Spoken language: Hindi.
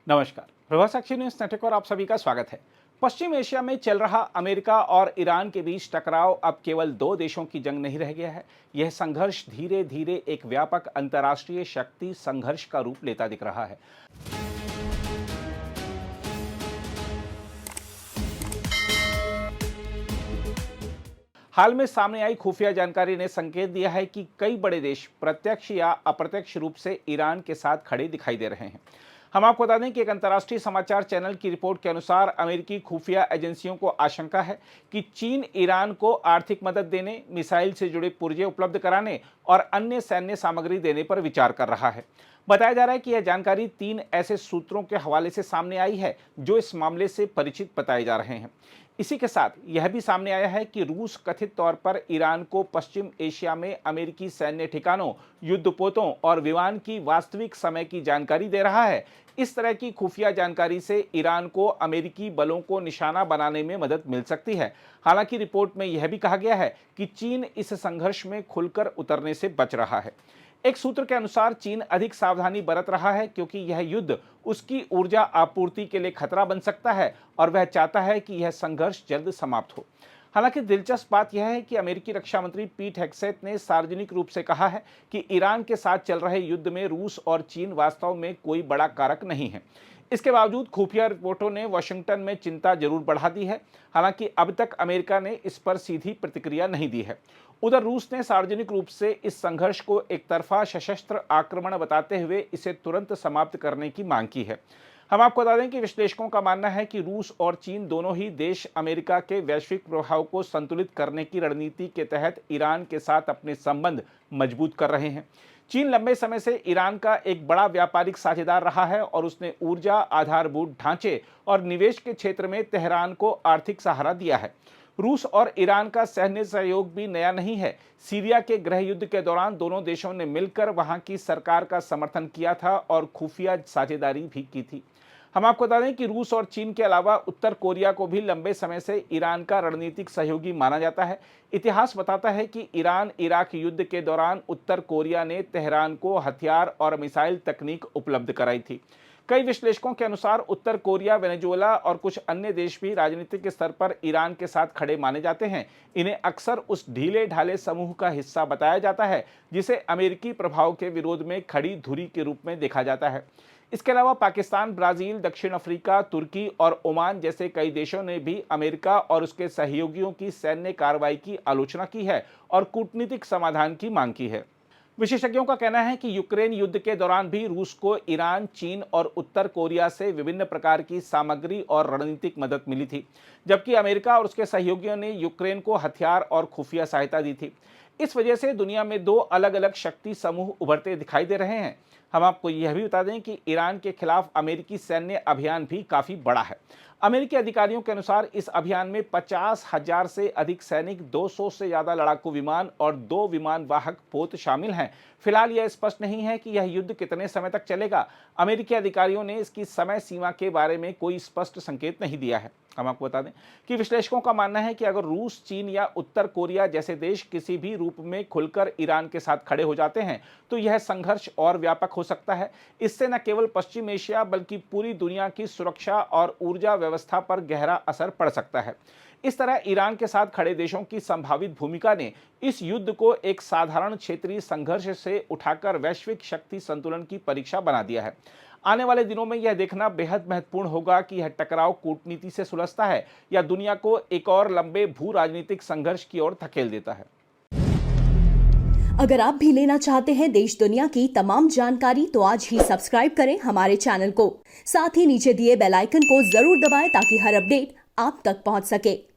नमस्कार। प्रभा साक्षी न्यूज नेटवर्क और आप सभी का स्वागत है। पश्चिम एशिया में चल रहा अमेरिका और ईरान के बीच टकराव अब केवल दो देशों की जंग नहीं रह गया है। यह संघर्ष धीरे धीरे एक व्यापक अंतर्राष्ट्रीय शक्ति संघर्ष का रूप लेता दिख रहा है। हाल में सामने आई खुफिया जानकारी ने संकेत दिया है कि कई बड़े देश प्रत्यक्ष या अप्रत्यक्ष रूप से ईरान के साथ खड़े दिखाई दे रहे हैं। हम आपको बता दें कि एक अंतर्राष्ट्रीय समाचार चैनल की रिपोर्ट के अनुसार अमेरिकी खुफिया एजेंसियों को आशंका है कि चीन ईरान को आर्थिक मदद देने, मिसाइल से जुड़े पुर्जे उपलब्ध कराने और अन्य सैन्य सामग्री देने पर विचार कर रहा है। बताया जा रहा है कि यह जानकारी 3 ऐसे सूत्रों के हवाले से सामने आई है जो इस मामले से परिचित बताए जा रहे हैं। इसी के साथ यह भी सामने आया है कि रूस कथित तौर पर ईरान को पश्चिम एशिया में अमेरिकी सैन्य ठिकानों, युद्धपोतों और विमान की वास्तविक समय की जानकारी दे रहा है। इस तरह की खुफिया जानकारी से ईरान को अमेरिकी बलों को निशाना बनाने में मदद मिल सकती है। हालांकि रिपोर्ट में यह भी कहा गया है कि चीन इस संघर्ष में खुलकर उतरने से बच रहा है। एक सूत्र के अनुसार चीन अधिक सावधानी बरत रहा है क्योंकि यह युद्ध उसकी ऊर्जा आपूर्ति के लिए खतरा बन सकता है और वह चाहता है कि यह संघर्ष जल्द समाप्त हो। हालांकि दिलचस्प बात यह है कि अमेरिकी रक्षा मंत्री पीट हेग्सेथ ने सार्वजनिक रूप से कहा है कि ईरान के साथ चल रहे युद्ध में रूस और चीन वास्तव में कोई बड़ा कारक नहीं है। इसके बावजूद खुफिया रिपोर्टों ने वाशिंगटन में चिंता जरूर बढ़ा दी है। हालांकि अब तक अमेरिका ने इस पर सीधी प्रतिक्रिया नहीं दी है। उधर रूस ने सार्वजनिक रूप से इस संघर्ष को एक तरफा सशस्त्र आक्रमण बताते हुए इसे तुरंत समाप्त करने की मांग की है। हम आपको बता दें कि विश्लेषकों का मानना है कि रूस और चीन दोनों ही देश अमेरिका के वैश्विक प्रभाव को संतुलित करने की रणनीति के तहत ईरान के साथ अपने संबंध मजबूत कर रहे हैं। चीन लंबे समय से ईरान का एक बड़ा व्यापारिक साझेदार रहा है और उसने ऊर्जा, आधारभूत ढांचे और निवेश के क्षेत्र में तेहरान को आर्थिक सहारा दिया है। रूस और ईरान का सैन्य सहयोग भी नया नहीं है। सीरिया के गृह युद्ध के दौरान दोनों देशों ने मिलकर वहां की सरकार का समर्थन किया था और खुफिया साझेदारी भी की थी। हम आपको बता दें कि रूस और चीन के अलावा उत्तर कोरिया को भी लंबे समय से ईरान का रणनीतिक सहयोगी माना जाता है। इतिहास बताता है कि ईरान इराक युद्ध के दौरान उत्तर कोरिया ने तेहरान को हथियार और मिसाइल तकनीक उपलब्ध कराई थी। कई विश्लेषकों के अनुसार उत्तर कोरिया, वेनेजुएला और कुछ अन्य देश भी राजनीतिक स्तर पर ईरान के साथ खड़े माने जाते हैं। इन्हें अक्सर उस ढीले ढाले समूह का हिस्सा बताया जाता है जिसे अमेरिकी प्रभाव के विरोध में खड़ी धुरी के रूप में देखा जाता है। इसके अलावा पाकिस्तान, ब्राजील, दक्षिण अफ्रीका, तुर्की और ओमान जैसे कई देशों ने भी अमेरिका और उसके सहयोगियों की सैन्य कार्रवाई की आलोचना की है और कूटनीतिक समाधान की मांग की है। विशेषज्ञों का कहना है कि यूक्रेन युद्ध के दौरान भी रूस को ईरान, चीन और उत्तर कोरिया से विभिन्न प्रकार की सामग्री और रणनीतिक मदद मिली थी, जबकि अमेरिका और उसके सहयोगियों ने यूक्रेन को हथियार और खुफिया सहायता दी थी। इस वजह से दुनिया में दो अलग अलग शक्ति समूह उभरते दिखाई दे रहे हैं। हम आपको यह भी बता दें कि ईरान के खिलाफ अमेरिकी सैन्य अभियान भी काफी बड़ा है। अमेरिकी अधिकारियों के अनुसार इस अभियान में 50,000 से अधिक सैनिक, 200 से ज्यादा लड़ाकू विमान और 2 विमान वाहक पोत शामिल हैं। फिलहाल यह स्पष्ट नहीं है कि यह युद्ध कितने समय तक चलेगा। अमेरिकी अधिकारियों ने इसकी समय सीमा के बारे में कोई स्पष्ट संकेत नहीं दिया है। हम आपको बता दें कि विश्लेषकों का मानना है कि अगर रूस, चीन या उत्तर कोरिया जैसे देश किसी भी रूप में खुलकर ईरान के साथ खड़े हो जाते हैं तो यह संघर्ष और व्यापक हो सकता है। इससे न केवल पश्चिम एशिया बल्कि पूरी दुनिया की सुरक्षा और ऊर्जा व्यवस्था पर गहरा असर पड़ सकता है। इस तरह ईरान के साथ खड़े देशों की संभावित भूमिका ने इस युद्ध को एक साधारण क्षेत्रीय संघर्ष से उठाकर वैश्विक शक्ति संतुलन की परीक्षा बना दिया है। आने वाले दिनों में यह देखना बेहद महत्वपूर्ण होगा कि यह टकराव कूटनीति से सुलझता है या दुनिया को एक और लंबे भू राजनीतिक संघर्ष की ओर धकेल देता है। अगर आप भी लेना चाहते हैं देश दुनिया की तमाम जानकारी तो आज ही सब्सक्राइब करें हमारे चैनल को। साथ ही नीचे दिए बेल आइकन को जरूर दबाएं ताकि हर अपडेट आप तक पहुंच सके।